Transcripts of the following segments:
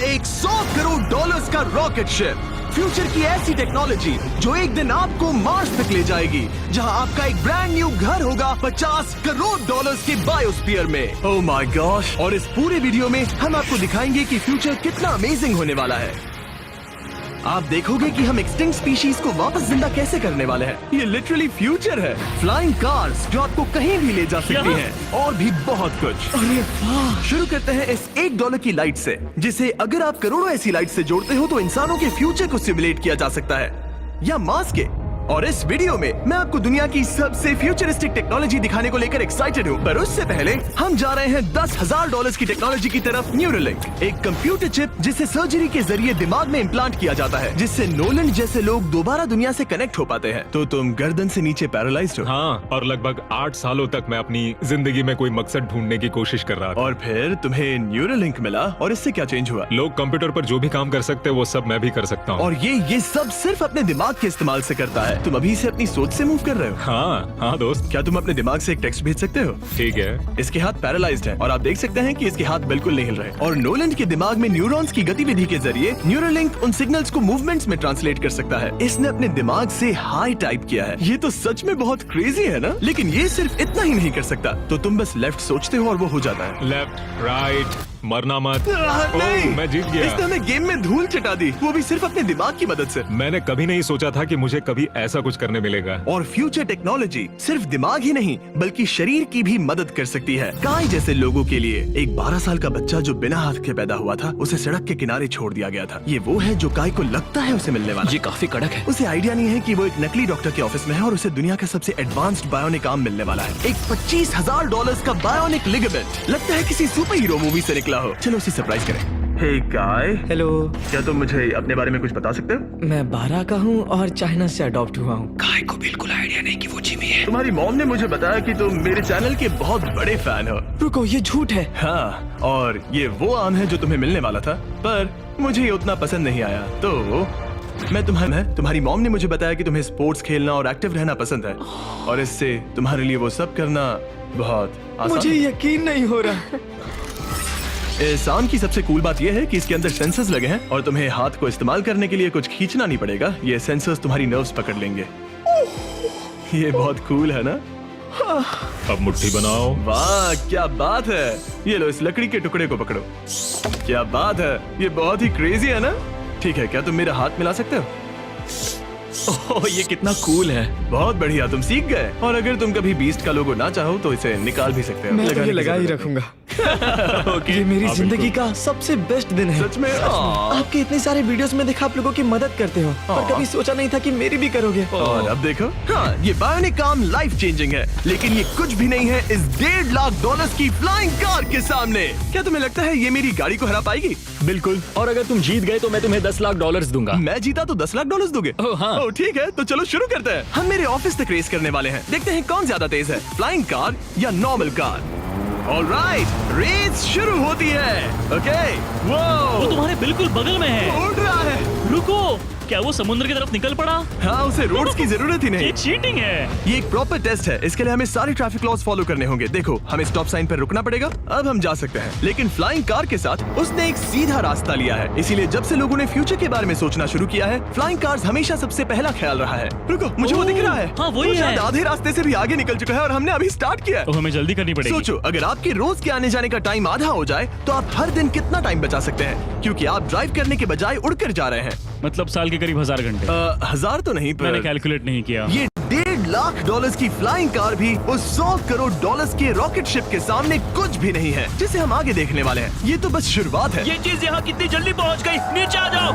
एक $100 करोड़ का rocket ship, future की ऐसी टेक्नोलॉजी जो एक दिन आपको मार्स तक ले जाएगी, जहां आपका एक ब्रांड न्यू घर होगा $50 करोड़ के बायोस्फीयर में। Oh my gosh! और इस पूरे वीडियो में हम आपको दिखाएंगे कि फ्यूचर कितना अमेजिंग होने वाला है। आप देखोगे कि हम एक्सटिंक्ट स्पीशीज को वापस जिंदा कैसे करने वाले हैं। ये लिटरली फ्यूचर है। फ्लाइंग कार्स जो आपको कहीं भी ले जा सकती हैं, और भी बहुत कुछ। अरे वाह! शुरू करते हैं इस $1 की लाइट से, जिसे अगर आप करोड़ों ऐसी लाइट से जोड़ते हो तो इंसानों के फ्यूचर को सिमुलेट किया जा सकता है, या मार्स के। और इस वीडियो में मैं आपको दुनिया की सबसे फ्यूचरिस्टिक टेक्नोलॉजी दिखाने को लेकर एक्साइटेड हूँ। पर उससे पहले हम जा रहे हैं $10,000 की टेक्नोलॉजी की तरफ। न्यूरोलिंक, एक कंप्यूटर चिप जिसे सर्जरी के जरिए दिमाग में इम्प्लांट किया जाता है, जिससे नोलन जैसे लोग दोबारा दुनिया से कनेक्ट हो पाते हैं। तो तुम गर्दन से नीचे पैरालाइज्ड हो। हाँ, और लगभग 8 सालों तक मैं अपनी जिंदगी में कोई मकसद ढूंढने की कोशिश कर रहा था। और फिर तुम्हें न्यूरोलिंक मिला, और इससे क्या चेंज हुआ? लोग कंप्यूटर पर जो भी काम कर सकते हैं वो सब मैं भी कर सकता हूँ। और ये सब सिर्फ अपने दिमाग के इस्तेमाल से करता है। तुम अभी से अपनी सोच से मूव कर रहे हो। हाँ दोस्त। क्या तुम अपने दिमाग से एक टेक्स्ट भेज सकते हो? ठीक है। इसके हाथ पैरालाइज्ड हैं, और आप देख सकते हैं कि इसके हाथ बिल्कुल नहीं हिल रहे। और नोलैंड के दिमाग में न्यूरॉन्स की गतिविधि के जरिए न्यूरोलिंक उन सिग्नल्स को मूवमेंट्स में ट्रांसलेट कर सकता है। इसने अपने दिमाग से हाई टाइप किया है। ये तो सच में बहुत क्रेजी है ना? लेकिन ये सिर्फ इतना ही नहीं कर सकता। तो तुम बस लेफ्ट सोचते हो और वो हो जाता है। लेफ्ट, राइट, मरना मत। नहीं, मैं जीत गया। इसने हमें गेम में धूल चटा दी, वो भी सिर्फ अपने दिमाग की मदद से। मैंने कभी नहीं सोचा था कि मुझे कभी ऐसा कुछ करने मिलेगा। और फ्यूचर टेक्नोलॉजी सिर्फ दिमाग ही नहीं बल्कि शरीर की भी मदद कर सकती है। काय जैसे लोगों के लिए एक 12 साल का बच्चा जो बिना हाथ के पैदा हुआ था, उसे सड़क के किनारे छोड़ दिया गया था। ये वो है जो काय को लगता है उसे मिलने वाला। ये काफी कड़क है। उसे आइडिया नहीं है कि वो एक नकली डॉक्टर के ऑफिस में है और उसे दुनिया का सबसे एडवांस्ड बायोनिक आर्म मिलने वाला है। एक $25,000 का बायोनिक लिगामेंट। लगता है किसी सुपर हीरो मूवी से निकला हो। चलो उसे सरप्राइज करें। हे काय, हेलो। क्या तुम मुझे अपने बारे में कुछ बता सकते हो? मैं 12 का हूँ और चाइना से अडॉप्ट हुआ हूँ। काय को बिल्कुल आइडिया नहीं कि वो जिमी है। तुम्हारी मॉम ने मुझे बताया कि तुम मेरे चैनल के बहुत बड़े फैन हो। रुको, ये झूठ है। हाँ, और ये वो आम है जो तुम्हें मिलने वाला था, पर मुझे ये उतना पसंद नहीं आया। तो तुम्हारी मॉम ने मुझे बताया कि तुम्हें स्पोर्ट्स खेलना और एक्टिव रहना पसंद है, और इससे तुम्हारे लिए वो सब करना बहुत आसान मुझे है। यकीन नहीं हो रहा। इस आम की सबसे कूल बात यह है कि इसके अंदर सेंसर्स लगे हैं, और तुम्हें हाथ को इस्तेमाल करने के लिए कुछ खींचना नहीं पड़ेगा। ये सेंसर्स तुम्हारी नर्व्स पकड़ लेंगे। ये बहुत कूल है ना? अब मुट्ठी बनाओ। वाह, क्या बात है। ये लो, इस लकड़ी के टुकड़े को पकड़ो। क्या बात है, ये बहुत ही क्रेजी है ना? ठीक है, क्या तुम मेरा हाथ मिला सकते हो? ओह, ये कितना कूल है। बहुत बढ़िया, तुम सीख गए। और अगर तुम कभी बीस्ट का लोगो ना चाहो तो इसे निकाल भी सकते हो। मैं तो लगाने ये की लगा ही जरूरत रखूंगा। ओके। ये मेरी हाँ, जिंदगी बिल्कुल। का सबसे बेस्ट दिन है। सच में? आपके इतने सारे वीडियोस में देखा आप लोगों की मदद करते हो, पर कभी सोचा नहीं था कि मेरी भी करोगे। और अब देखो, हाँ, ये बायोनिक आर्म लाइफ चेंजिंग है, लेकिन ये कुछ भी नहीं है इस $1.5 की फ्लाइंग कार के सामने। क्या तुम्हें लगता है ये मेरी गाड़ी को हरा पाएगी? बिल्कुल। और अगर तुम जीत गए तो मैं तुम्हें $10 लाख दूंगा। मैं जीता तो $10 लाख दोगे? ओह, हाँ। ओह, ठीक है, तो चलो शुरू करते हैं। हम मेरे ऑफिस तक रेस करने वाले हैं। देखते हैं कौन ज्यादा तेज है, फ्लाइंग कार या नॉर्मल कार। ऑलराइट, रेस शुरू होती है। ओके, वो तुम्हारे बिल्कुल बगल में है। उड़ रहा है। रुको, क्या वो समुद्र की तरफ निकल पड़ा? हाँ, उसे रोड्स की जरूरत ही नहीं। ये चीटिंग है। ये एक प्रॉपर टेस्ट है। इसके लिए हमें सारे ट्रैफिक लॉज फॉलो करने होंगे। देखो, हमें स्टॉप साइन पर रुकना पड़ेगा। अब हम जा सकते हैं, लेकिन फ्लाइंग कार के साथ उसने एक सीधा रास्ता लिया है। इसीलिए जब से लोगों ने फ्यूचर के बारे में सोचना शुरू किया है, फ्लाइंग कार्स हमेशा सबसे पहला ख्याल रहा है। रुको, मुझे वो दिख रहा है। हाँ, वही वो शायद है। आधे रास्ते से भी आगे निकल चुका है और हमने अभी स्टार्ट किया है। तो हमें जल्दी करनी पड़ेगी। सोचो, अगर आपके रोज के आने जाने का टाइम आधा हो जाए तो आप हर दिन कितना टाइम बचा सकते हैं, क्योंकि आप ड्राइव करने के बजाय उड़कर जा रहे हैं। मतलब साल के करीब 1000 घंटे। 1000 तो नहीं, मैंने पर कैलकुलेट नहीं किया। ये $1.5 लाख की फ्लाइंग कार भी उस $100 करोड़ के रॉकेट शिप के सामने कुछ भी नहीं है, जिसे हम आगे देखने वाले हैं। ये तो बस शुरुआत है। ये चीज यहाँ कितनी जल्दी पहुँच गई। नीचे आ जाओ।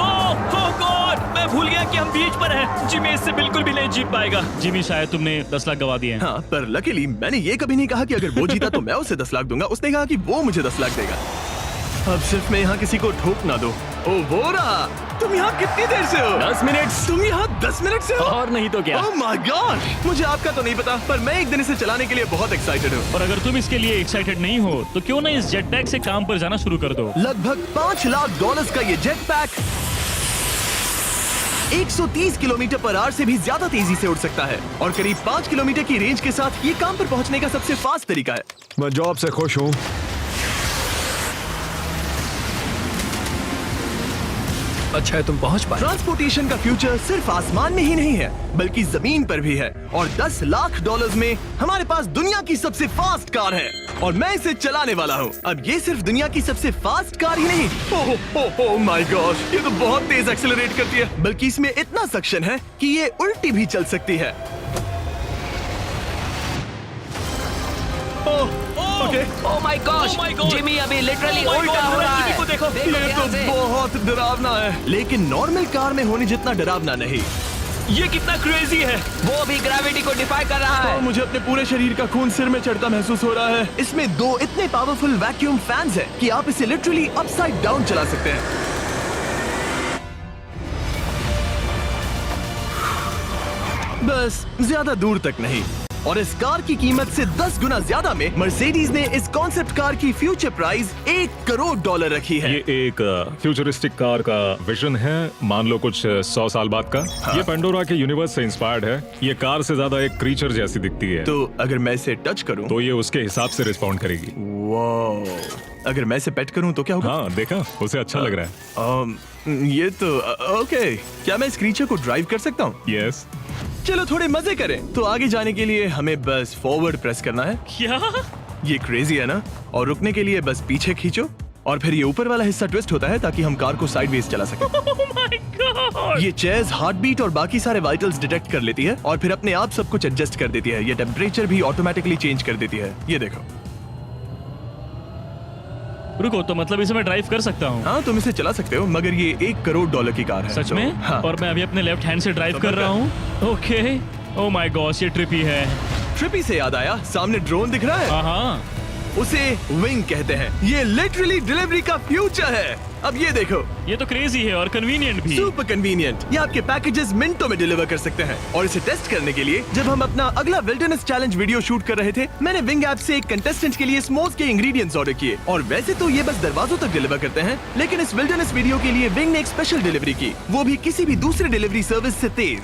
ओह गॉड, मैं भूल गया कि हम बीच पर हैं। जिमी इससे बिल्कुल भी नहीं जीत पाएगा। जिमी, शायद तुमने 10 लाख गवा दिए हैं। हाँ, पर लकीली मैंने ये कभी नहीं कहा कि अगर वो जीता तो मैं उसे 10 लाख दूंगा। उसने कहा कि वो मुझे 10 लाख देगा। अब सिर्फ मैं यहाँ किसी को ठोक ना दो। ओ वो रहा। तुम यहाँ कितनी देर से हो? 10 मिनट। तुम यहाँ 10 मिनट से हो? और नहीं तो क्या। ओह माय गॉड, मुझे आपका तो नहीं पता, पर मैं एक दिन इसे चलाने के लिए बहुत एक्साइटेड हूँ। और अगर तुम इसके लिए एक्साइटेड नहीं हो तो क्यों ना इस जेट पैक से काम पर जाना शुरू कर दो। लगभग $5 लाख का ये jet pack 130 kilometre per hour से भी ज्यादा तेजी से उड़ सकता है, और करीब 5 किलोमीटर की रेंज के साथ ये काम पर पहुंचने का सबसे फास्ट तरीका है। मैं जॉब से खुश हूँ। अच्छा है तुम पहुंच पाए। ट्रांसपोर्टेशन का फ्यूचर सिर्फ आसमान में ही नहीं है बल्कि जमीन पर भी है और 10 लाख डॉलर्स में हमारे पास दुनिया की सबसे फास्ट कार है और मैं इसे चलाने वाला हूँ। अब ये सिर्फ दुनिया की सबसे फास्ट कार ही नहीं, ओह माय गॉश, ये तो बहुत तेज एक्सेलरेट करती है, बल्कि इसमें इतना सक्शन है कि ये उल्टी भी चल सकती है। Okay, oh my gosh, Jimmy अभी लिटरली उल्टा हो रहा है। को देखो। देखो ये ध्यान तो से। बहुत डरावना है, लेकिन नॉर्मल कार में होने जितना डरावना नहीं। ये कितना क्रेजी है। वो भी ग्रेविटी को डिफाई कर रहा और है। मुझे अपने पूरे शरीर का खून सिर में चढ़ता महसूस हो रहा है। इसमें 2 इतने पावरफुल वैक्यूम फैंस हैं कि आप इसे लिटरली अपसाइड डाउन चला सकते हैं। बस ज्यादा दूर तक नहीं। और इस कार की कीमत से 10 गुना ज्यादा में मर्सिडीज ने इस कॉन्सेप्ट कार की फ्यूचर प्राइस $1 करोड़ रखी है। ये एक फ्यूचरिस्टिक कार का विजन है, मान लो कुछ 100 साल बाद का। ये पेंडोरा के यूनिवर्स से इंस्पायर्ड है। ये कार से ज्यादा एक क्रीचर जैसी दिखती है, तो अगर मैं इसे टच करूं तो ये उसके हिसाब से रिस्पॉन्ड करेगी। वाह, अगर मैं इसे पेट करूं तो क्या होगा? हाँ देखा, उसे अच्छा लग रहा है। ये तो ओके, क्या मैं इस क्रीचर को ड्राइव कर सकता हूँ? यस। चलो थोड़े मजे करें। तो आगे जाने के लिए हमें बस फॉरवर्ड प्रेस करना है। क्या? ये क्रेजी है ना? और रुकने के लिए बस पीछे खींचो और फिर ये ऊपर वाला हिस्सा ट्विस्ट होता है ताकि हम कार को साइडवेज चला सकें। Oh my God! ये चेयर्स हार्ट बीट और बाकी सारे वाइटल्स डिटेक्ट कर लेती है और फिर अपने आप सब कुछ एडजस्ट कर देती है। ये टेम्परेचर भी ऑटोमेटिकली चेंज कर देती है। ये देखो। रुको, तो मतलब इसे मैं ड्राइव कर सकता हूँ? हाँ, तुम इसे चला सकते हो, मगर ये $1 करोड़ की कार है। सच तो, में? हाँ। और मैं अभी अपने लेफ्ट हैंड से ड्राइव कर रहा हूँ। ओके। ओह माय गॉश, ये ट्रिपी है। ट्रिपी से याद आया, सामने ड्रोन दिख रहा है? हाँ। उसे विंग कहते हैं। ये लिटरली डिलीवरी का फ्यूचर है। अब ये देखो, ये तो क्रेजी है और कन्वीनियंट भी। Super convenient. ये आपके पैकेजेस मिनटों में डिलीवर कर सकते हैं। और इसे टेस्ट करने के लिए जब हम अपना अगला विल्डरनेस चैलेंज वीडियो शूट कर रहे थे, मैंने विंग ऐप से एक कंटेस्टेंट के लिए स्मोक्स के इंग्रेडिएंट्स ऑर्डर किए। और वैसे तो ये बस दरवाजों तक डिलीवर करते हैं, लेकिन इस विल्डरनेस वीडियो के लिए विंग ने एक स्पेशल डिलीवरी की, वो भी किसी भी दूसरे डिलीवरी सर्विस से तेज।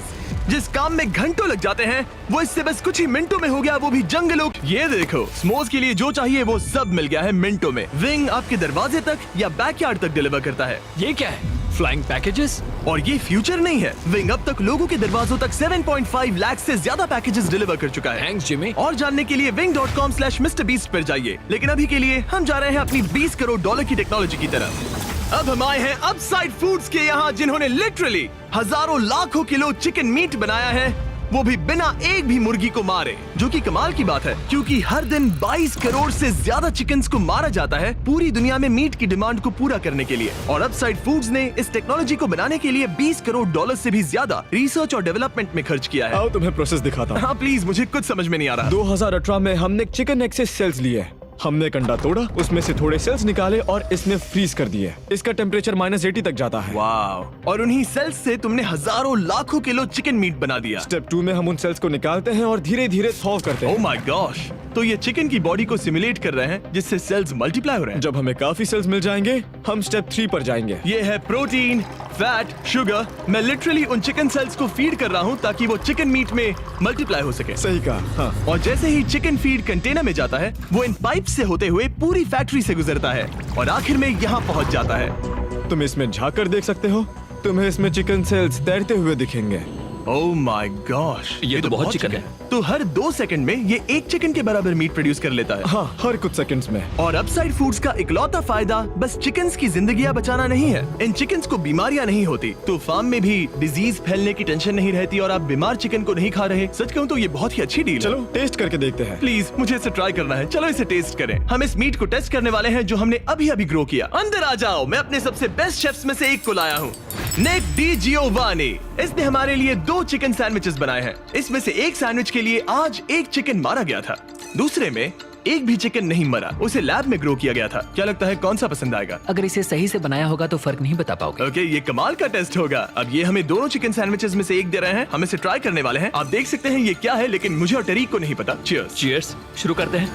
जिस काम में घंटों लग जाते हैं, वो इससे बस कुछ ही मिनटों में हो गया, वो भी जंगलों। ये देखो, स्मोक्स के लिए जो चाहिए वो सब मिल गया है मिनटों में। विंग आपके दरवाजे तक या बैकयार्ड तक डिलीवर करता है। ये क्या है? Flying packages? और ये फ्यूचर नहीं है, विंग अब तक लोगों के दरवाजों तक 7.5 लाख से ज्यादा पैकेजेस डिलीवर कर चुका है। Thanks Jimmy. और जानने के लिए wing.com/MrBeast पर जाइए। लेकिन अभी के लिए हम जा रहे हैं अपनी $20 करोड़ की टेक्नोलॉजी की तरफ। अब हम आए हैं अपसाइड फूड्स के यहाँ, जिन्होंने लिटरली हजारों लाखों किलो चिकन मीट बनाया है, वो भी बिना एक भी मुर्गी को मारे, जो कि कमाल की बात है क्योंकि हर दिन 22 करोड़ से ज्यादा चिकन्स को मारा जाता है पूरी दुनिया में मीट की डिमांड को पूरा करने के लिए। और अपसाइड फूड्स ने इस टेक्नोलॉजी को बनाने के लिए $20 करोड़ से भी ज्यादा रिसर्च और डेवलपमेंट में खर्च किया है। आओ तुम्हें प्रोसेस दिखाता हूँ। हाँ प्लीज, मुझे कुछ समझ में नहीं आ रहा। 2018 में हमने चिकन एग से सेल्स लिए। हमने एक अंडा तोड़ा, उसमें से थोड़े सेल्स निकाले और इसमें फ्रीज कर दिए। इसका टेम्परेचर -80 तक जाता है। वाव! और उन्हीं सेल्स से तुमने हजारों लाखों किलो चिकन मीट बना दिया। स्टेप 2 में हम उन सेल्स को निकालते हैं और धीरे धीरे थॉव करते ओह हैं। My gosh! तो ये चिकन की बॉडी को सिमुलेट कर रहे हैं जिससे सेल्स मल्टीप्लाई हो रहे हैं। जब हमें काफी सेल्स मिल जाएंगे, हम स्टेप 3 पर जाएंगे। ये है प्रोटीन, फैट, शुगर। मैं लिटरली उन चिकन सेल्स को फीड कर रहा हूँ ताकि वो चिकन मीट में मल्टीप्लाई हो सके। सही कहा। हाँ। और जैसे ही चिकन फीड कंटेनर में जाता है, वो इन पाइप से होते हुए पूरी फैक्ट्री से गुजरता है और आखिर में यहाँ पहुँच जाता है। तुम इसमें झाँक कर देख सकते हो, तुम्हें इसमें चिकन सेल्स तैरते हुए दिखेंगे। Oh my gosh! ये तो बहुत चिकन है। तो हर 2 सेकंड में ये 1 चिकन के बराबर मीट प्रोड्यूस कर लेता है। हाँ, हर कुछ सेकंड्स में। और अपसाइड फूड्स का इकलौता फायदा बस चिकन्स की जिंदगियां बचाना नहीं है। इन चिकन्स को बीमारियां नहीं होती, तो फार्म में भी डिजीज फैलने की टेंशन नहीं रहती और आप बीमार चिकन को नहीं खा रहे। सच कहूं तो ये बहुत ही अच्छी डील है। चलो टेस्ट करके देखते हैं। प्लीज, मुझे इसे ट्राई करना है। चलो इसे टेस्ट करें। हम इस मीट को टेस्ट करने वाले हैं जो हमने अभी अभी ग्रो किया। अंदर आ जाओ, मैं अपने सबसे बेस्ट शेफ्स में से एक को लाया हूँ, निक डी जियोवानी। इसने हमारे लिए 2 चिकन सैंडविचेस बनाए हैं। इसमें से एक सैंडविच के लिए आज एक चिकन मारा गया था, दूसरे में एक भी चिकन नहीं मरा, उसे लैब में ग्रो किया गया था। क्या लगता है कौन सा पसंद आएगा? अगर इसे सही से बनाया होगा तो फर्क नहीं बता पाओगे। ओके, ये कमाल का टेस्ट होगा। अब ये हमें दोनों चिकन सैंडविचेस में से एक दे रहे हैं, हम इसे ट्राई करने वाले हैं। आप देख सकते हैं ये क्या है, लेकिन मुझे और टरीक को नहीं पता। चीयर्स। चीयर्स। शुरू करते हैं।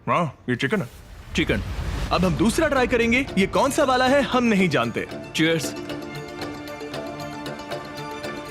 वाह, ये चिकन है। चिकन। अब हम दूसरा ट्राई करेंगे। ये कौन सा वाला है हम नहीं जानते। चीयर्स।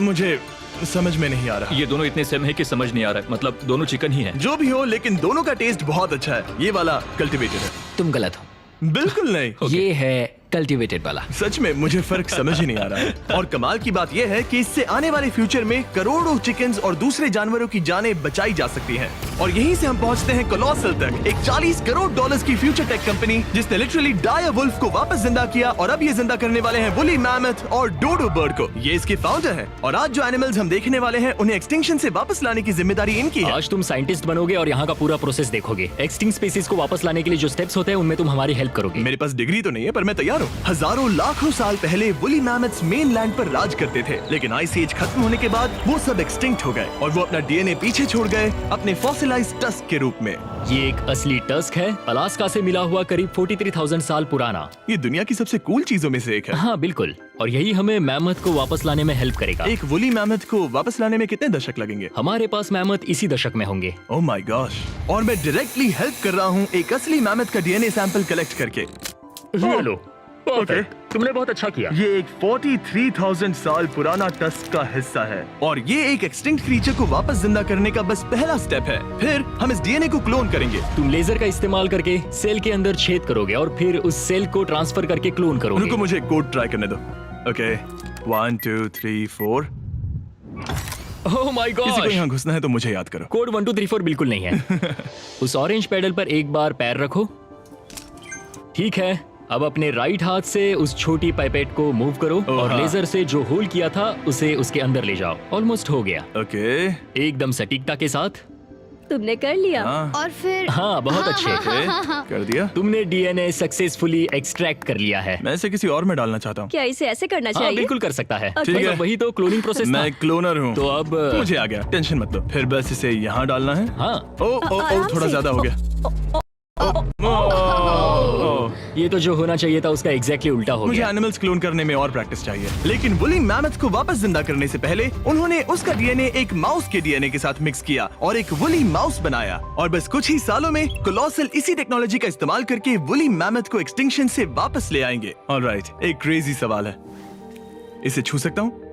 मुझे समझ में नहीं आ रहा। ये दोनों इतने सेम है कि समझ नहीं आ रहा है, मतलब दोनों चिकन ही है। जो भी हो, लेकिन दोनों का टेस्ट बहुत अच्छा है। ये वाला कल्टीवेटेड है। तुम गलत हो। बिल्कुल नहीं। ये है कल्टीवेटेड वाला। सच में मुझे फर्क समझ ही नहीं आ रहा है। और कमाल की बात यह है कि इससे आने वाले फ्यूचर में करोड़ों चिकन्स और दूसरे जानवरों की जानें बचाई जा सकती हैं। और यहीं से हम पहुंचते हैं कोलोसल तक, एक $40 करोड़ की फ्यूचर टेक कंपनी जिसने लिटरली डायर वुल्फ को वापस जिंदा किया और अब ये जिंदा करने वाले हैं वुली मैमथ और डोडो बर्ड को। ये इसके फाउंडर हैं और आज जो एनिमल्स हम देखने वाले हैं उन्हें एक्सटिंक्शन से वापस लाने की जिम्मेदारी इनकी है। आज तुम साइंटिस्ट बनोगे और यहाँ का पूरा प्रोसेस देखोगे। एक्सटिंक्ट स्पीसीज को वापस लाने के लिए जो स्टेप्स होते हैं उनमें तुम हमारी हेल्प करोगे। मेरे पास डिग्री तो नहीं है पर मैं तैयार हूँ। हजारों लाखों साल पहले वुली मैमथ्स मेनलैंड पर राज करते थे, लेकिन आइस एज खत्म होने के बाद वो सब एक्सटिंक्ट हो गए और वो अपना डीएनए पीछे छोड़ गए अपने फॉसिलाइज्ड टस्क के रूप में। ये एक असली टस्क है, अलास्का से मिला हुआ, करीब 43,000 साल पुराना। ये दुनिया की सबसे कूल चीजों में से एक है। हाँ बिल्कुल, और यही हमें मैमथ को वापस लाने में हेल्प करेगा। एक वुली मैमथ को वापस लाने में कितने दशक लगेंगे? हमारे पास मैमथ इसी दशक में होंगे। Oh my gosh. और मैं डायरेक्टली हेल्प कर रहा हूँ एक असली मैमथ का डीएनए सैंपल कलेक्ट करके। ये लो। ओके, तुमने बहुत अच्छा किया। ये एक 43,000 साल पुराना टस्क का हिस्सा है और ये एक एक्सटिंक्ट क्रीचर को वापस जिंदा करने का बस पहला स्टेप है। फिर हम इस डीएनए को क्लोन करेंगे। तुम लेजर का इस्तेमाल करके सेल के अंदर छेद करोगे और फिर उस सेल को ट्रांसफर करके क्लोन करोगे। रुको, मुझे कोड ट्राई करने दो। ओके, 1 2 3 4। ओह माय किसी को गॉड, यहाँ घुसना है तो मुझे याद करो। कोड 1 2 3 4 बिल्कुल नहीं है। उस ऑरेंज पेडल पर एक बार पैर रखो। ठीक है, अब अपने राइट हाथ से उस छोटी पाइपेट को मूव करो और हाँ। लेजर से जो होल किया था उसे उसके अंदर ले जाओ। ऑलमोस्ट हो गया। ओके, एकदम सटीकता के साथ। तुमने कर लिया। हाँ। और फिर हाँ, बहुत अच्छे। कर दिया। तुमने डीएनए सक्सेसफुली एक्सट्रैक्ट कर लिया है। मैं इसे किसी और में डालना चाहता हूँ। क्या इसे ऐसे करना हाँ, चाहिए? बिल्कुल कर सकता है। ठीक है। वही तो क्लोनिंग प्रोसेस था। मैं क्लोनर हूँ। तो अब मुझे आ गया, टेंशन मत लो। फिर बस इसे यहाँ डालना है। हाँ, आराम थोड़ा से। ज्यादा हो गया। ये तो जो होना चाहिए था उसका एग्जैक्टली उल्टा हो मुझे गया। एनिमल्स क्लोन करने में और प्रैक्टिस चाहिए। लेकिन वुली मैमथ को वापस जिंदा करने से पहले उन्होंने उसका डीएनए एक माउस के डीएनए के साथ मिक्स किया और एक वुली माउस बनाया। और बस कुछ ही सालों में कोलोसल इसी टेक्नोलॉजी का इस्तेमाल करके वुली मैमथ को एक्सटिंक्शन से वापस ले आएंगे। ऑलराइट, एक क्रेजी सवाल है, इसे छू सकता हूँ?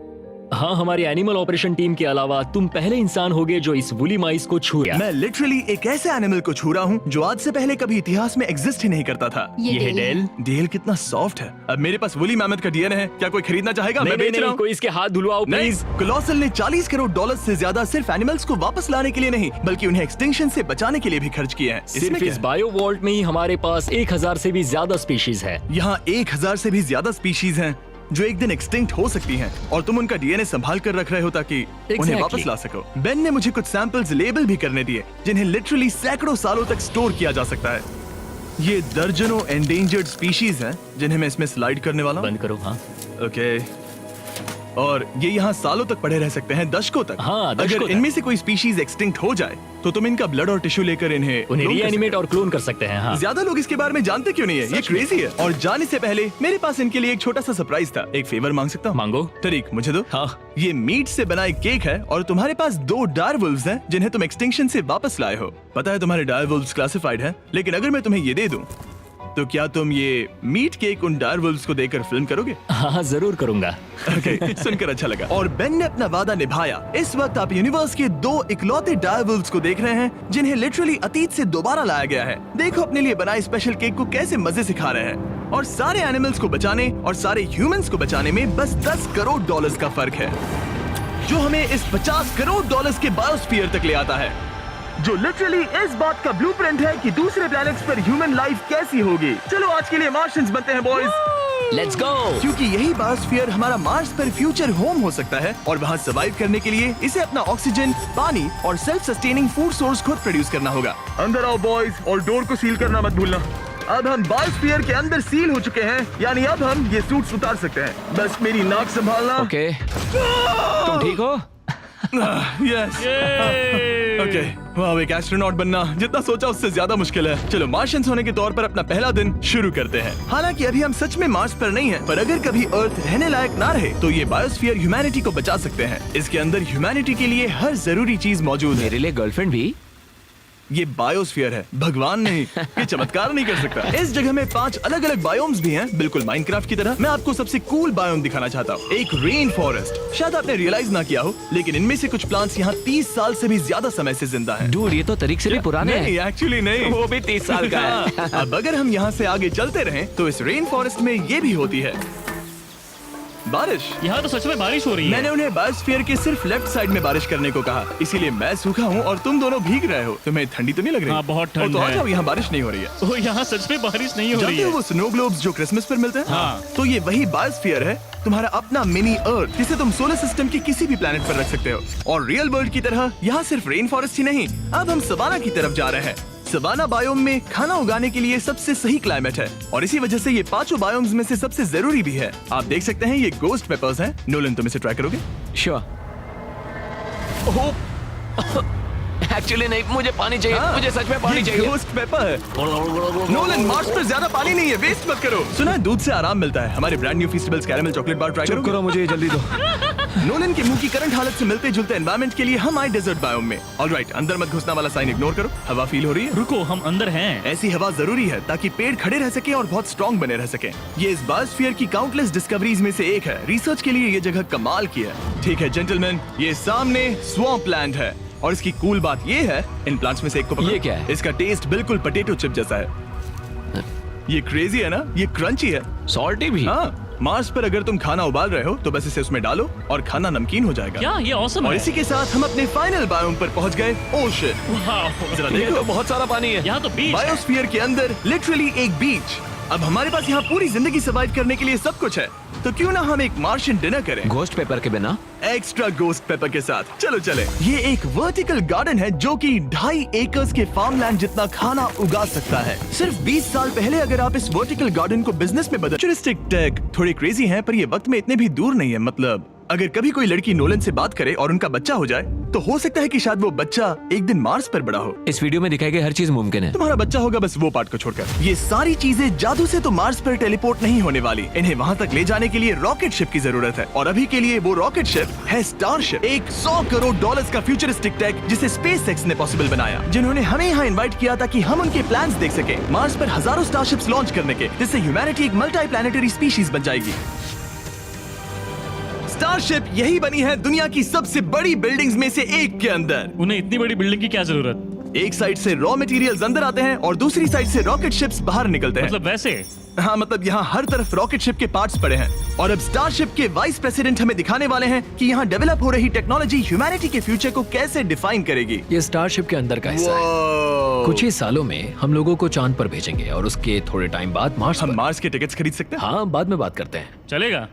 हाँ, हमारी एनिमल ऑपरेशन टीम के अलावा तुम पहले इंसान होगे जो इस वुली माइस को छू गया। मैं लिटरली एक ऐसे एनिमल को छू रहा हूँ जो आज से पहले कभी इतिहास में एग्जिस्ट ही नहीं करता था। ये है डेल। डेल कितना सॉफ्ट है। अब मेरे पास वुली मैमथ का डीएनए है, क्या कोई खरीदना चाहेगा? मैं बेच रहा हूँ। कोई इसके हाथ धुलवाओ नहीं, प्लीज। कोलोसल ने $40 करोड़ से ज्यादा सिर्फ एनिमल्स को वापस लाने के लिए नहीं बल्कि उन्हें एक्सटिंक्शन से बचाने के लिए भी खर्च किए हैं। सिर्फ इस बायो वॉल्ट में ही हमारे पास 1000 से भी ज्यादा स्पीशीज है। यहाँ 1000 से भी ज्यादा स्पीशीज हैं जो एक दिन एक्सटिंक्ट हो सकती हैं और तुम उनका डीएनए संभाल कर रख रहे हो ताकि उन्हें वापस ला सको। बेन ने मुझे कुछ सैंपल्स लेबल भी करने दिए जिन्हें लिटरली सैकड़ों सालों तक स्टोर किया जा सकता है। ये दर्जनों एंडेंजर्ड स्पीशीज हैं जिन्हें मैं इसमें स्लाइड करने वाला हूँ। बंद करो। हाँ, ओके, और ये यहाँ सालों तक पड़े रह सकते हैं, दशकों तक। हाँ, दशकों अगर तक। इनमें से कोई स्पीशीज एक्सटिंक्ट हो जाए तो तुम इनका ब्लड और टिश्यू लेकर उन्हें clone कर रीएनिमेट और क्लोन कर सकते हैं। हाँ, ज्यादा लोग इसके बारे में जानते क्यों नहीं है? ये क्रेजी है। और जाने से पहले मेरे पास इनके लिए एक छोटा सा सरप्राइज था। एक फेवर मांग सकता हूँ? मांगो। तरीक मुझे दो। हाँ। ये मीट से बना एक केक है और तुम्हारे पास 2 डायर वुल्व्स हैं जिन्हें तुम एक्सटिंक्शन से वापस लाए हो। पता है तुम्हारे डायर वुल्व्स क्लासिफाइड हैं, लेकिन अगर मैं तुम्हें ये दे दूं तो क्या तुम ये मीट केक उन डायर वुल्व्स को देकर फिल्म करोगे? हाँ, जरूर करूंगा। ओके, सुनकर अच्छा लगा। और बेन ने अपना वादा निभाया। इस वक्त आप यूनिवर्स के 2 इकलौते डायर वुल्व्स को देख रहे हैं जिन्हें लिटरली अतीत से दोबारा लाया गया है। देखो अपने लिए बनाए स्पेशल केक को कैसे मजे से खा रहे हैं। और सारे एनिमल्स को बचाने और सारे ह्यूमंस को बचाने में बस $10 करोड़ का फर्क है, जो हमें इस $50 करोड़ के बायोस्फीयर तक ले आता है, जो लिटरली इस बात का ब्लूप्रिंट है कि दूसरे प्लैनेट्स पर ह्यूमन लाइफ कैसी होगी। चलो आज के लिए मार्शियंस बनते हैं बॉयज। Let's go. क्योंकि यही बायोस्फीयर हमारा मार्स पर फ्यूचर होम हो सकता है और वहाँ सर्वाइव करने के लिए इसे अपना ऑक्सीजन, पानी और सेल्फ सस्टेनिंग फूड सोर्स खुद प्रोड्यूस करना होगा। अंदर आओ बॉयज और डोर को सील करना मत भूलना। अब हम बायोस्फीयर के अंदर सील हो चुके हैं, यानी अब हम ये सूट्स उतार सकते हैं। बस मेरी नाक संभालना। ओके, तुम ठीक हो? यस। ओके, वाह, एक एस्ट्रोनॉट बनना जितना सोचा उससे ज्यादा मुश्किल है। चलो मार्शियंस होने के तौर पर अपना पहला दिन शुरू करते हैं। हालांकि अभी हम सच में मार्स पर नहीं हैं, पर अगर कभी अर्थ रहने लायक ना रहे तो ये बायोस्फीयर ह्यूमैनिटी को बचा सकते हैं। इसके अंदर ह्यूमैनिटी के लिए हर जरूरी चीज मौजूद है। मेरे लिए गर्लफ्रेंड भी? ये बायोस्फीयर है, भगवान नहीं, ये चमत्कार नहीं कर सकता। इस जगह में 5 अलग अलग बायोम्स भी हैं, बिल्कुल माइनक्राफ्ट की तरह। मैं आपको सबसे कूल बायोम दिखाना चाहता हूँ, एक रेन फॉरेस्ट। शायद आपने रियलाइज ना किया हो, लेकिन इनमें से कुछ प्लांट्स यहाँ 30 साल से भी ज्यादा समय से जिंदा हैं। डूड, ये तो तरीक से भी पुराने नहीं, हैं। एक्चुअली नहीं, वो भी 30 साल का है। अब अगर हम यहाँ से आगे चलते रहें, तो इस रेन फॉरेस्ट में ये भी होती है बारिश। यहाँ तो सच में बारिश हो रही है। मैंने उन्हें बायोस्फीयर के सिर्फ लेफ्ट साइड में बारिश करने को कहा, इसीलिए मैं सूखा हूँ और तुम दोनों भीग रहे हो। तुम्हें ठंडी तो नहीं लग रही? हाँ, बहुत ठंड तो आ है। जाओ, यहाँ बारिश नहीं हो रही है। ओ, यहाँ सच में बारिश नहीं हो रही जानते हो है। वो स्नो ग्लोब्स जो क्रिसमस पर मिलते हैं? हाँ। तो ये वही बायोस्फीयर है, तुम्हारा अपना मिनी अर्थ, जिसे तुम सोलर सिस्टम के किसी भी प्लेनेट पर रख सकते हो। और रियल वर्ल्ड की तरह यहाँ सिर्फ रेन फॉरेस्ट ही नहीं, अब हम सवाना की तरफ जा रहे हैं। सवाना बायोम में खाना उगाने के लिए सबसे सही क्लाइमेट है और इसी वजह से ये 5 बायोम्स में से सबसे जरूरी भी है। आप देख सकते हैं ये गोस्ट पेपर्स हैं। नोलन, तुम इसे ट्राई करोगे? श्योर। एक्चुअली नहीं, मुझे पानी चाहिए। हाँ, मुझे सच में पानी ये चाहिए। गोस्ट पेपर है। नोलन, मार्स पर ज्यादा पानी नहीं है, वेस्ट मत करो। सुना है दूध से आराम मिलता है। हमारे brand new festivals caramel chocolate bar try करो। मुझे जल्दी दो। नोलन के मुंह की करंट हालत से मिलते जुलते एनवायरनमेंट के लिए हम आए डेजर्ट बायोम में। ऑलराइट, अंदर मत घुसना वाला साइन इग्नोर करो। हवा फील हो रही है? रुको, हम अंदर हैं। ऐसी हवा जरूरी है ताकि पेड़ खड़े रह सके और बहुत स्ट्रॉन्ग बने रह सके। ये इस बायोस्फीयर की काउंटलेस डिस्कवरीज में से एक है। रिसर्च के लिए ये जगह कमाल की है। ठीक है जेंटलमैन, ये सामने स्वैम्प लैंड है और इसकी कूल बात ये है, इन प्लांट्स में से एक को पकड़ो। ये क्या है? इसका टेस्ट बिल्कुल पोटैटो चिप जैसा है। ये क्रेजी है ना? ये क्रंची है। सॉल्टी भी। हाँ, मार्स पर अगर तुम खाना उबाल रहे हो तो बस इसे उसमें डालो और खाना नमकीन हो जाएगा। क्या ये ऑसम और है? इसी के साथ हम अपने फाइनल बायोम पर पहुंच गए, ओशन। वाह, जरा ये देखो, तो बहुत सारा पानी है। यहाँ तो बीच है। बायोस्फीयर के अंदर लिटरली एक बीच। अब हमारे पास यहाँ पूरी जिंदगी सर्वाइव करने के लिए सब कुछ है, तो क्यों ना हम एक मार्शियन डिनर करें घोस्ट पेपर के बिना। एक्स्ट्रा गोस्ट पेपर के साथ। चलो चले। ये एक वर्टिकल गार्डन है जो कि 2.5 एकर्स के फार्मलैंड जितना खाना उगा सकता है। सिर्फ 20 साल पहले अगर आप इस वर्टिकल गार्डन को बिजनेस में बदल। फ्यूचरिस्टिक टेक थोड़े क्रेजी हैं, पर ये वक्त में इतने भी दूर नहीं है। मतलब अगर कभी कोई लड़की नोलन से बात करे और उनका बच्चा हो जाए, तो हो सकता है कि शायद वो बच्चा एक दिन मार्स पर बड़ा हो। इस वीडियो में दिखाई गई हर चीज मुमकिन है। तुम्हारा बच्चा होगा, बस वो पार्ट को छोड़कर। ये सारी चीजें जादू से तो मार्स पर टेलीपोर्ट नहीं होने वाली। इन्हें वहाँ तक ले जाने के लिए रॉकेट शिप की जरूरत है और अभी के लिए वो रॉकेट शिप है स्टारशिप। एक $100 करोड़ का फ्यूचरिस्टिक टेक जिसे स्पेसएक्स ने पॉसिबल बनाया, जिन्होंने हमें यहाँ इन्वाइट किया ताकि हम उनके प्लान्स देख सके मार्स पर हजारों स्टारशिप्स लॉन्च करने के, जिससे ह्यूमैनिटी एक मल्टी प्लैनेटरी स्पीशीज बन जाएगी। स्टारशिप यही बनी है दुनिया की सबसे बड़ी बिल्डिंग्स में से एक के अंदर। उन्हें इतनी बड़ी बिल्डिंग की क्या जरूरत? एक साइड से रॉ मटेरियल्स अंदर आते हैं और दूसरी साइड से रॉकेट शिप्स बाहर निकलते हैं। मतलब वैसे? हाँ, मतलब यहाँ हर तरफ रॉकेट शिप के पार्ट्स पड़े हैं और अब स्टारशिप के वाइस प्रेसिडेंट हमें दिखाने वाले हैं कि यहाँ डेवलप हो रही टेक्नोलॉजी ह्यूमैनिटी के फ्यूचर को कैसे डिफाइन करेगी। ये स्टारशिप के अंदर का हिस्सा है। Wow! कुछ ही सालों में हम लोगों को चांद पर भेजेंगे और उसके थोड़े टाइम बाद मार्स हम पर। मार्स के टिकट्स खरीद सकते हैं। हाँ, बाद में बात करते हैं। चलेगा।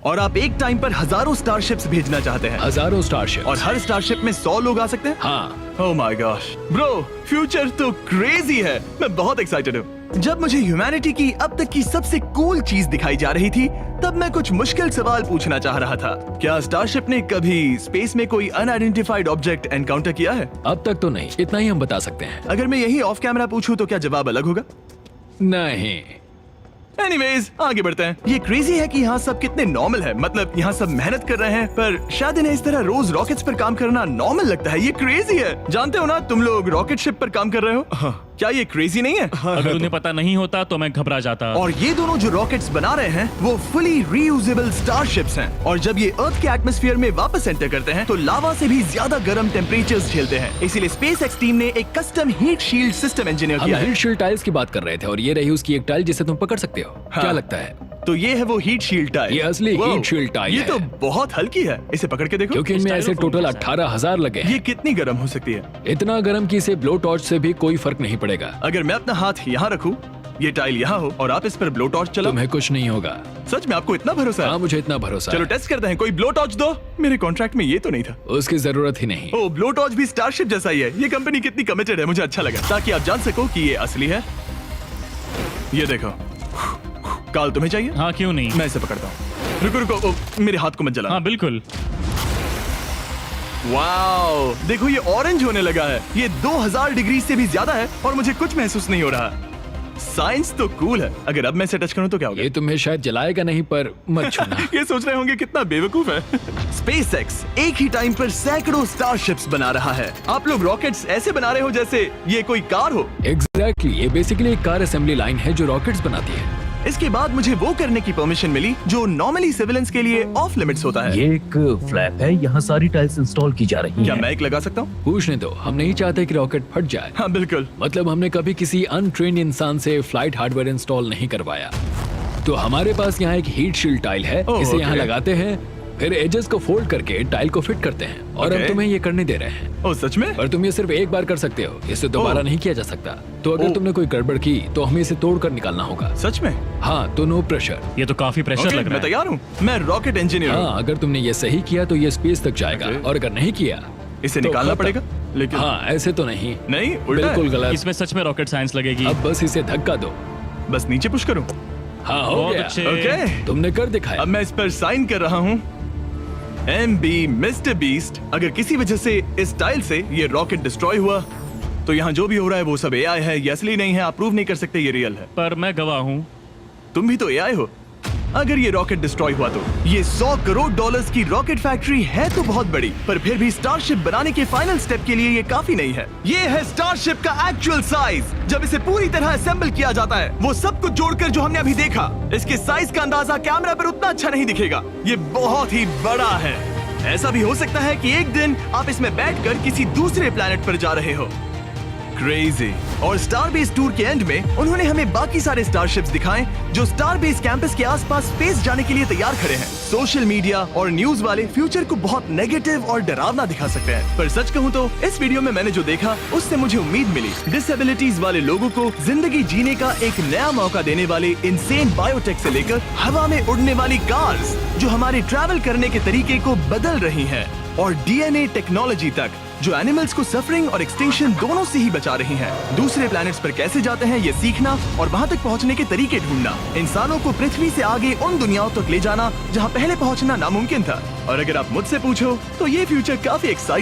और आप एक टाइम पर हजारों स्टारशिप्स भेजना चाहते हैं हजारों स्टारशिप और हर स्टारशिप में 100 लोग आ सकते हैं। हाँ, oh my gosh bro, future तो क्रेजी है। मैं बहुत एक्साइटेड हूँ। जब मुझे ह्यूमैनिटी की अब तक की सबसे कूल चीज दिखाई जा रही थी, तब मैं कुछ मुश्किल सवाल पूछना चाह रहा था। क्या स्टारशिप ने कभी स्पेस में कोई अनआइडेंटिफाइड ऑब्जेक्ट एनकाउंटर किया है? अब तक तो नहीं, इतना ही हम बता सकते हैं। अगर मैं यही ऑफ कैमरा पूछूं तो क्या जवाब अलग होगा? नहीं। एनीवेज, आगे बढ़ते हैं। ये क्रेजी है कि यहाँ सब कितने नॉर्मल है। मतलब यहाँ सब मेहनत कर रहे हैं, पर शायद इन्हें इस तरह रोज रॉकेट्स पर काम करना नॉर्मल लगता है। ये क्रेजी है। जानते हो ना, तुम लोग रॉकेट शिप पर काम कर रहे हो। हाँ। क्या ये क्रेजी नहीं है? अगर उन्हें पता नहीं होता तो मैं घबरा जाता। और ये दोनों जो रॉकेट्स बना रहे हैं वो फुली रीयूजेबल स्टारशिप्स हैं और जब ये अर्थ के एटमॉस्फेयर में वापस एंटर करते हैं तो लावा से भी ज्यादा गर्म टेम्परेचर्स झेलते हैं। इसीलिए स्पेसएक्स टीम ने एक custom heat shield system engineer हम किया है। हीट शील्ड टाइल्स की बात कर रहे थे और ये रही उसकी एक टाइल जिसे तुम पकड़ सकते हो। हाँ। क्या लगता है? तो ये है वो हीट शील्ड टाइल। ये असली Wow, हीट शील्ड टाइल ये है। तो बहुत हल्की है। इसे पकड़ के देखो। क्योंकि इनमें ऐसे स्टाइलोफोम टोटल जैसा है। 18,000 लगे हैं। ये कितनी गर्म हो सकती है? इतना गर्म कि इसे ब्लो टॉर्च से भी कोई फर्क नहीं पड़ेगा। अगर मैं अपना हाथ यहाँ रखूं, ये टाइल यहाँ हो और आप इस पर ब्लो टॉर्च चलाओ, तुम्हें कुछ नहीं होगा। सच में आपको इतना भरोसा हाँ, है? मुझे इतना भरोसा चलो है। टेस्ट करते हैं। कोई ब्लो टॉर्च दो। मेरे कॉन्ट्रैक्ट में ये तो नहीं था। उसकी जरूरत ही नहीं। ओ, ब्लो टॉर्च भी स्टारशिप जैसा ही है। ये कंपनी कितनी कमिटेड है, मुझे अच्छा लगा, ताकि आप जान सको कि ये असली है। ये देखो। काल, तुम्हें चाहिए? हाँ, क्यों नहीं। मैं इसे पकड़ता हूँ। रुको रुको, ओ, मेरे हाथ को मत जला। हाँ बिल्कुल। वाओ, देखो ये ऑरेंज होने लगा है। ये 2000 डिग्री से भी ज्यादा है और मुझे कुछ महसूस नहीं हो रहा। साइंस तो कूल है। अगर अब मैं इसे टच करूं तो क्या होगा? ये तुम्हें शायद जलाएगा नहीं, पर मत छूना। ये सोच रहे होंगे कितना बेवकूफ है। SpaceX एक ही टाइम पर सैकड़ों स्टारशिप्स बना रहा है। आप लोग रॉकेट्स ऐसे बना रहे हो जैसे ये कोई कार हो। एग्जैक्टली, ये बेसिकली एक कार असेंबली लाइन है जो रॉकेट्स बनाती है। इसके बाद मुझे वो करने की परमिशन मिली जो नॉर्मली सिविलियंस के लिए ऑफ लिमिट्स होता है। ये एक फ्लैप है, यहाँ सारी टाइल्स इंस्टॉल की जा रही क्या हैं। मैं एक लगा सकता हूँ? पूछने दो, हम नहीं चाहते कि रॉकेट फट जाए। हाँ बिल्कुल। मतलब हमने कभी किसी अनट्रेन्ड इंसान से फ्लाइट हार्डवेयर इंस्टॉल नहीं करवाया। तो हमारे पास यहाँ एक हीट शील्ड टाइल है, ओह, इसे यहाँ ओके। लगाते हैं, फिर एजेस को फोल्ड करके टाइल को फिट करते हैं और हम ओके। तुम्हें ये करने दे रहे हैं। ओ सच में? पर तुम ये सिर्फ एक बार कर सकते हो, इसे दोबारा ओह। नहीं किया जा सकता। तो अगर ओह। तुमने कोई गड़बड़ की तो हमें इसे तोड़ कर निकालना होगा। सच में? हाँ, तो नो प्रेशर। ये तो काफी प्रेशर ओके, लग रहा मैं है। तैयार हूँ। मैं रॉकेट इंजीनियर हूँ। हाँ, अगर तुमने ये सही किया तो ये स्पेस तक जाएगा, ओके। और अगर नहीं किया इसे तो निकालना खत्म। पड़ेगा? लेकिन हाँ, ऐसे तो नहीं। नहीं, उल्टा है। बिल्कुल गलत। इसमें सच में रॉकेट साइंस लगेगी। अब बस इसे धक्का दो। बस नीचे पुश करूँ? हाँ, हो बहुत गया। अच्छे। ओके। तुमने कर दिखाया। अब मैं इस पर साइन कर रहा हूँ। MB mister beast. अगर किसी वजह से इस टाइल से ये रॉकेट डिस्ट्रॉय हुआ तो यहाँ जो भी हो रहा है वो सब AI है, ये असली नहीं है। आप प्रूव नहीं कर सकते ये रियल है। पर मैं गवाह हूँ। तुम भी तो AI हो। अगर ये रॉकेट डिस्ट्रॉय हुआ तो ये $100 करोड़ की रॉकेट फैक्ट्री है तो बहुत बड़ी, पर फिर भी स्टारशिप बनाने के फाइनल स्टेप के लिए ये काफी नहीं है। ये है स्टारशिप का एक्चुअल साइज। जब इसे पूरी तरह असेंबल किया जाता है, वो सब कुछ जोड़कर जो हमने अभी देखा, इसके साइज का अंदाजा कैमरा पर उतना अच्छा नहीं दिखेगा। ये बहुत ही बड़ा है। ऐसा भी हो सकता है कि एक दिन आप इसमें बैठकर किसी दूसरे प्लेनेट पर जा रहे हो। क्रेजी। और स्टारबेस टूर के एंड में उन्होंने हमें बाकी सारे स्टारशिप्स दिखाए जो स्टारबेस कैंपस के आसपास स्पेस जाने के लिए तैयार खड़े हैं। सोशल मीडिया और न्यूज वाले फ्यूचर को बहुत नेगेटिव और डरावना दिखा सकते हैं, पर सच कहूँ तो इस वीडियो में मैंने जो देखा उससे मुझे उम्मीद मिली। डिसेबिलिटीज वाले लोगों को जिंदगी जीने का एक नया मौका देने वाले इंसेन बायोटेक से लेकर हवा में उड़ने वाली कार्स जो हमारे ट्रैवल करने के तरीके को बदल रही हैं, और DNA टेक्नोलॉजी तक जो एनिमल्स को सफरिंग और एक्सटिंक्शन दोनों से ही बचा रही हैं। दूसरे प्लैनेट्स पर कैसे जाते हैं ये सीखना और वहां तक पहुंचने के तरीके ढूंढना, इंसानों को पृथ्वी से आगे उन दुनियाओं तक ले जाना जहां पहले पहुंचना नामुमकिन था। और अगर आप मुझसे पूछो तो ये फ्यूचर काफी एक्साइटिंग